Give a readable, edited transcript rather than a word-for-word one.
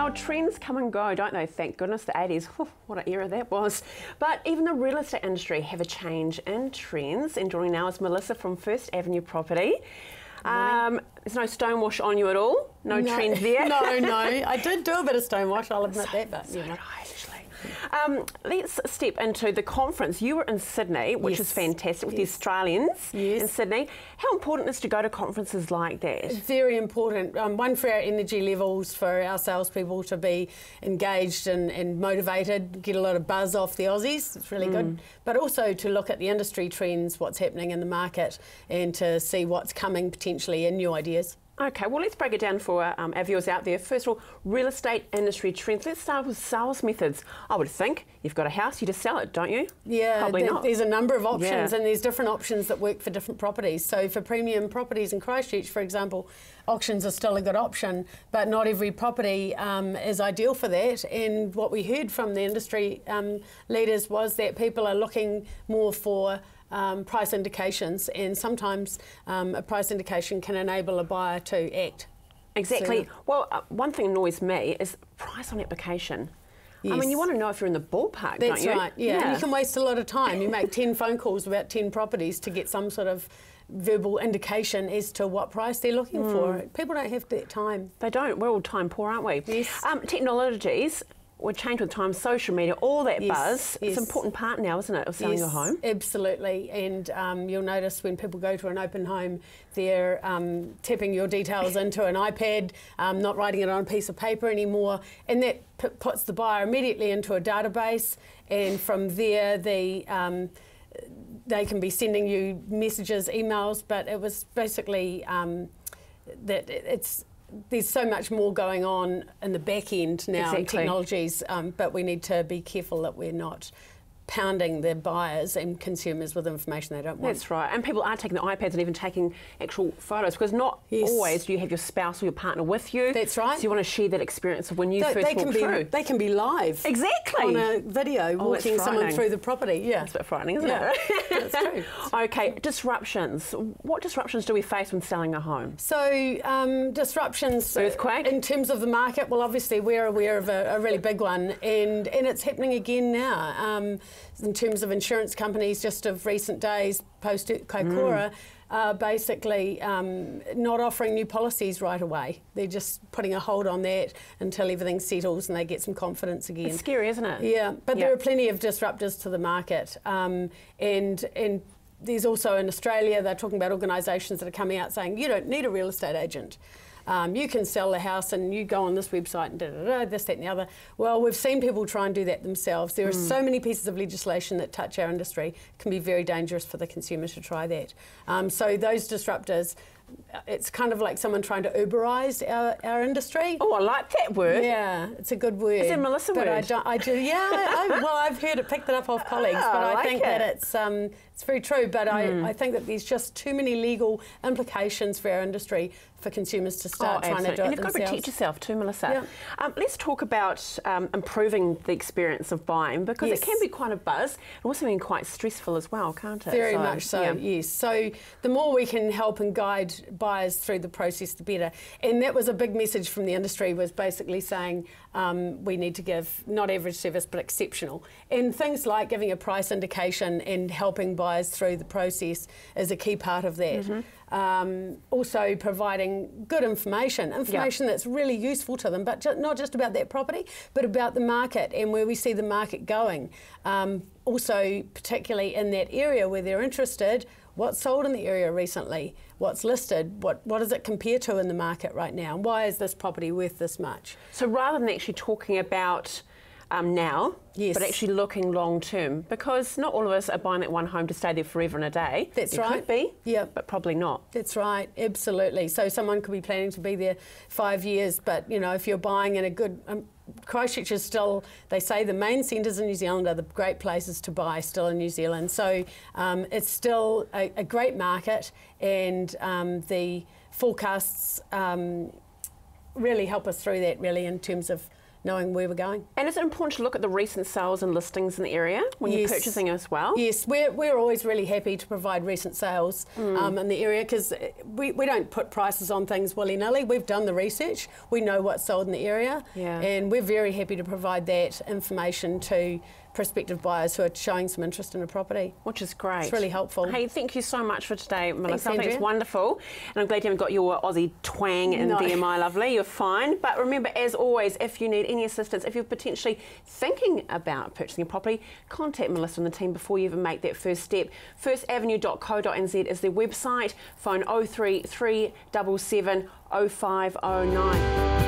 Now, trends come and go, don't they? Thank goodness, the 80s, what an era that was. But even the real estate industry have a change in trends. And joining now is Melissa from First Avenue Property. There's no stonewash on you at all? No trends there? No, I did do a bit of stonewash, I'll admit that. But so did I, actually. Let's step into the conference. You were in Sydney, which is fantastic, with the Australians in Sydney. How important is it to go to conferences like that? It's very important. One, for our energy levels, for our salespeople to be engaged and motivated, get a lot of buzz off the Aussies. It's really good. But also to look at the industry trends, what's happening in the market, and to see what's coming potentially in new ideas. Okay, well, let's break it down for our viewers out there. First of all, real estate industry trends. Let's start with sales methods. I would think you've got a house, you just sell it, don't you? Yeah, probably not. There's a number of options, and there's different options that work for different properties. So for premium properties in Christchurch, for example, auctions are still a good option, but not every property is ideal for that. And what we heard from the industry leaders was that people are looking more for price indications, and sometimes a price indication can enable a buyer to act. Exactly. So, well, one thing annoys me is price on application. Yes. I mean, you want to know if you're in the ballpark, That's don't you? right, yeah. And you can waste a lot of time. You make 10 phone calls about 10 properties to get some sort of verbal indication as to what price they're looking for. People don't have that time. They don't. We're all time poor, aren't we? Yes. Technologies, we change with time, social media, all that buzz. It's an important part now, isn't it, of selling your home? Absolutely. And you'll notice when people go to an open home, they're tapping your details into an iPad, not writing it on a piece of paper anymore, and that puts the buyer immediately into a database, and from there they can be sending you messages, emails, but it was basically that there's so much more going on in the back end now in technologies, but we need to be careful that we're not pounding the buyers and consumers with information they don't want. That's right, and people are taking the iPads and even taking actual photos, because not always do you have your spouse or your partner with you. That's right. So you want to share that experience of when you first walked through. They can be live. Exactly. On a video, walking someone through the property. Yeah. It's a bit frightening, isn't it? That's true. Okay, disruptions. What disruptions do we face when selling a home? So disruptions. Earthquake? In terms of the market, well, obviously we're aware of a really big one, and it's happening again now. In terms of insurance companies, just of recent days, post Kaikoura, basically not offering new policies right away. They're just putting a hold on that until everything settles and they get some confidence again. It's scary, isn't it? Yeah, but there are plenty of disruptors to the market, and there's also in Australia, they're talking about organisations that are coming out saying you don't need a real estate agent. You can sell the house and you go on this website and this, that and the other. Well, we've seen people try and do that themselves. There are so many pieces of legislation that touch our industry. It can be very dangerous for the consumer to try that. So those disruptors, it's kind of like someone trying to Uberise our industry. Oh, I like that word. Yeah, it's a good word. Is it a Melissa word? I do, yeah. Well, I've heard it, picked it up off colleagues, but I think that it's very true. But I think that there's just too many legal implications for our industry for consumers to start trying to do it and you've got to protect yourself too, Melissa. Yeah. Let's talk about improving the experience of buying, because it can be quite a buzz. It also can be quite stressful as well, can't it? Very much so, yes. So the more we can help and guide buyers through the process, the better. And that was a big message from the industry, was basically saying we need to give not average service but exceptional. And things like giving a price indication and helping buyers through the process is a key part of that. Also providing good information that's really useful to them, but not just about that property, but about the market and where we see the market going. Also, particularly in that area where they're interested, what's sold in the area recently, what's listed, what does it compare to in the market right now, and why is this property worth this much? So rather than actually talking about now, but actually looking long term, because not all of us are buying that one home to stay there forever and a day. That's right. Could be, but probably not. That's right, absolutely. So someone could be planning to be there 5 years, but you know, if you're buying in a good Christchurch is still, they say the main centres in New Zealand are the great places to buy still in New Zealand. So it's still a great market, and the forecasts really help us through that, really, in terms of knowing where we're going. And is it important to look at the recent sales and listings in the area when you're purchasing as well? Yes, we're always really happy to provide recent sales in the area, because we don't put prices on things willy-nilly. We've done the research, we know what's sold in the area, and we're very happy to provide that information to prospective buyers who are showing some interest in a property. Which is great. It's really helpful. Hey, thank you so much for today, Melissa. Thanks, I think it's Andrea. wonderful. And I'm glad you haven't got your Aussie twang in there, my lovely. You're fine. But remember, as always, if you need any assistance, if you're potentially thinking about purchasing a property, contact Melissa and the team before you even make that first step. firstavenue.co.nz is their website. Phone 033 77 0509.